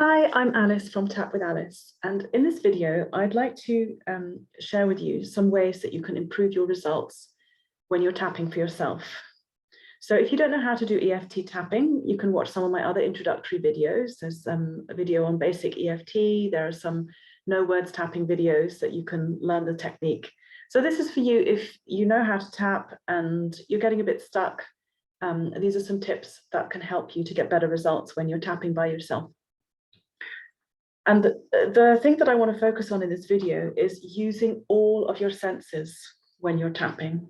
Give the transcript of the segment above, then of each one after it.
Hi, I'm Alice from Tap with Alice, and in this video, I'd like to share with you some ways that you can improve your results when you're tapping for yourself. So if you don't know how to do EFT tapping, you can watch some of my other introductory videos. There's a video on basic EFT. There are some no words tapping videos that you can learn the technique. So this is for you if you know how to tap and you're getting a bit stuck. These are some tips that can help you to get better results when you're tapping by yourself. And the thing that I want to focus on in this video is using all of your senses when you're tapping.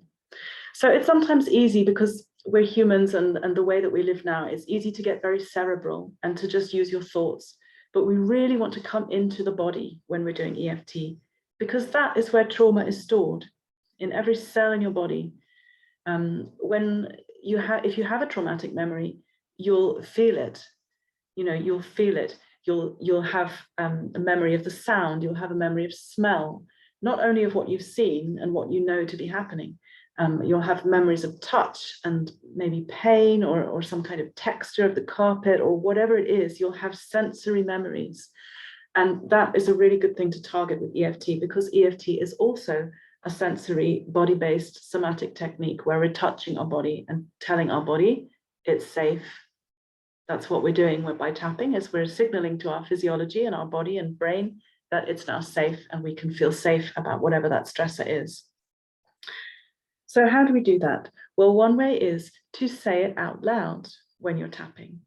So it's sometimes easy because we're humans and the way that we live now, it's easy to get very cerebral and to just use your thoughts. But we really want to come into the body when we're doing EFT, because that is where trauma is stored, in every cell in your body. If you have a traumatic memory, you'll feel it. You'll feel it. You'll have a memory of the sound, you'll have a memory of smell, not only of what you've seen and what you know to be happening. You'll have memories of touch and maybe pain or some kind of texture of the carpet or whatever it is. You'll have sensory memories. And that is a really good thing to target with EFT, because EFT is also a sensory body-based somatic technique where we're touching our body and telling our body it's safe. That's what we're doing by tapping, is we're signaling to our physiology and our body and brain that it's now safe and we can feel safe about whatever that stressor is. So how do we do that? Well, one way is to say it out loud when you're tapping.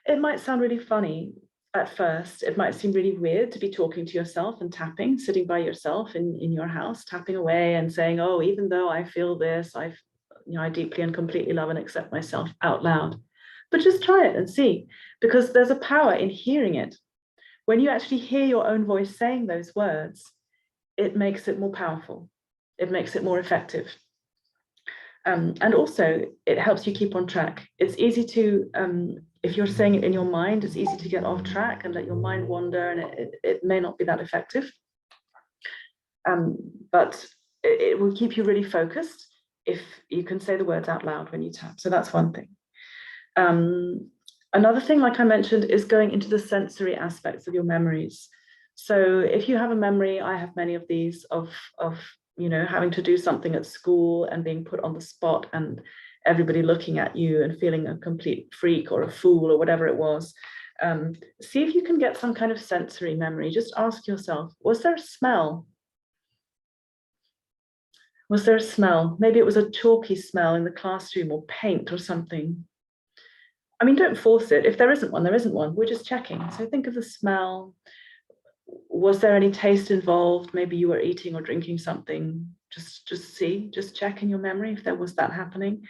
It might sound really funny at first. It might seem really weird to be talking to yourself and tapping, sitting by yourself in your house, tapping away and saying, oh, even though I feel this, I deeply and completely love and accept myself, out loud. But just try it and see, because there's a power in hearing it. When you actually hear your own voice saying those words, it makes it more powerful. It makes it more effective. And also, it helps you keep on track. It's easy to, if you're saying it in your mind, it's easy to get off track and let your mind wander, and it may not be that effective. But it will keep you really focused if you can say the words out loud when you tap. So that's one thing. Another thing, like I mentioned, is going into the sensory aspects of your memories. So if you have a memory, I have many of these, of having to do something at school and being put on the spot and everybody looking at you and feeling a complete freak or a fool or whatever it was. See if you can get some kind of sensory memory. Just ask yourself, was there a smell? Was there a smell? Maybe it was a chalky smell in the classroom or paint or something. I mean, don't force it. If there isn't one, there isn't one. We're just checking. So think of the smell. Was there any taste involved? Maybe you were eating or drinking something. Just check in your memory if there was that happening.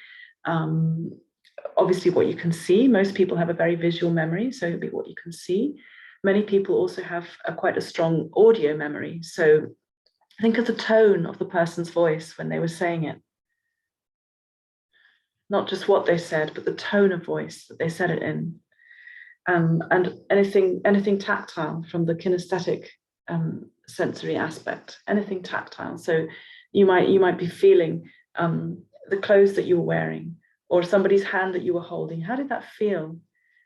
Obviously, what you can see. Most people have a very visual memory, so it'll be what you can see. Many people also have quite a strong audio memory. So think of the tone of the person's voice when they were saying it. Not just what they said, but the tone of voice that they said it in. And anything tactile from the kinesthetic sensory aspect, anything tactile. So you might be feeling the clothes that you were wearing or somebody's hand that you were holding. How did that feel?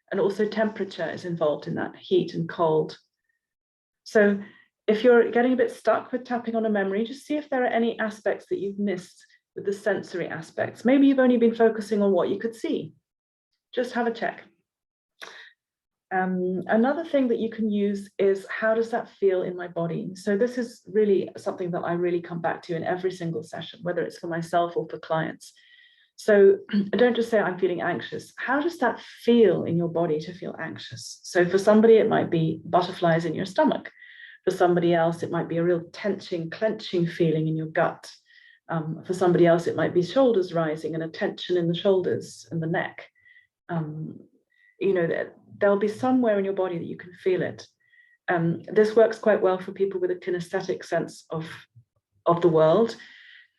And also temperature is involved in that, heat and cold. So if you're getting a bit stuck with tapping on a memory, just see if there are any aspects that you've missed with the sensory aspects. Maybe you've only been focusing on what you could see. Just have a check. Another thing that you can use is, how does that feel in my body? So this is really something that I really come back to in every single session, whether it's for myself or for clients. So don't just say I'm feeling anxious. How does that feel in your body to feel anxious? So for somebody, it might be butterflies in your stomach. For somebody else, it might be a real tension, clenching feeling in your gut. For somebody else, it might be shoulders rising and a tension in the shoulders and the neck. There'll be somewhere in your body that you can feel it. This works quite well for people with a kinesthetic sense of the world.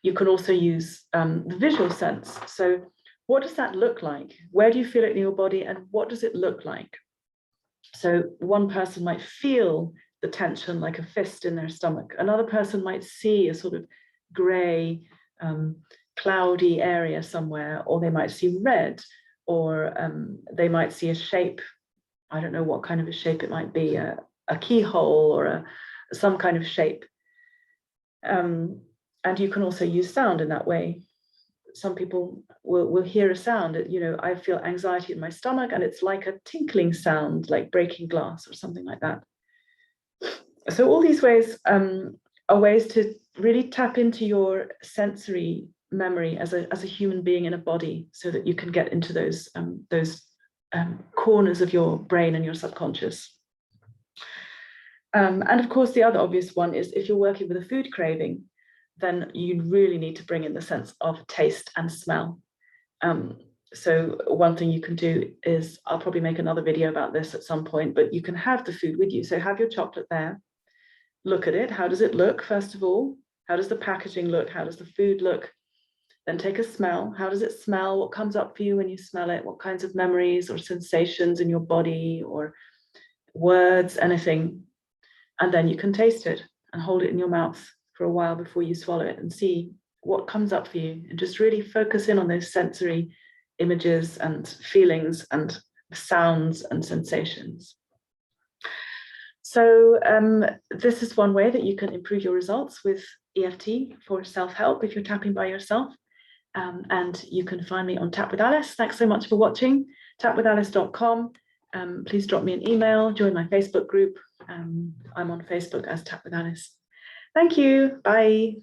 You can also use the visual sense. So what does that look like? Where do you feel it in your body and what does it look like? So one person might feel the tension like a fist in their stomach. Another person might see a sort of gray, cloudy area somewhere, or they might see red, or they might see a shape I don't know what kind of a shape it might be, a keyhole or some kind of shape. And you can also use sound in that way. Some people will hear a sound. You know, I feel anxiety in my stomach and it's like a tinkling sound, like breaking glass or something like that. So all these ways are ways to really tap into your sensory memory as a human being in a body, so that you can get into those corners of your brain and your subconscious. And of course, the other obvious one is if you're working with a food craving, then you really need to bring in the sense of taste and smell. So one thing you can do is, I'll probably make another video about this at some point, but you can have the food with you. So have your chocolate there, look at it. How does it look, first of all? How does the packaging look? How does the food look? Then take a smell. How does it smell? What comes up for you when you smell it? What kinds of memories or sensations in your body or words, anything? And then you can taste it and hold it in your mouth for a while before you swallow it and see what comes up for you, and just really focus in on those sensory images and feelings and sounds and sensations. So this is one way that you can improve your results with EFT for self-help if you're tapping by yourself. And you can find me on Tap with Alice. Thanks so much for watching. tapwithalice.com. Please drop me an email, join my Facebook group. I'm on Facebook as Tap with Alice. Thank you. Bye.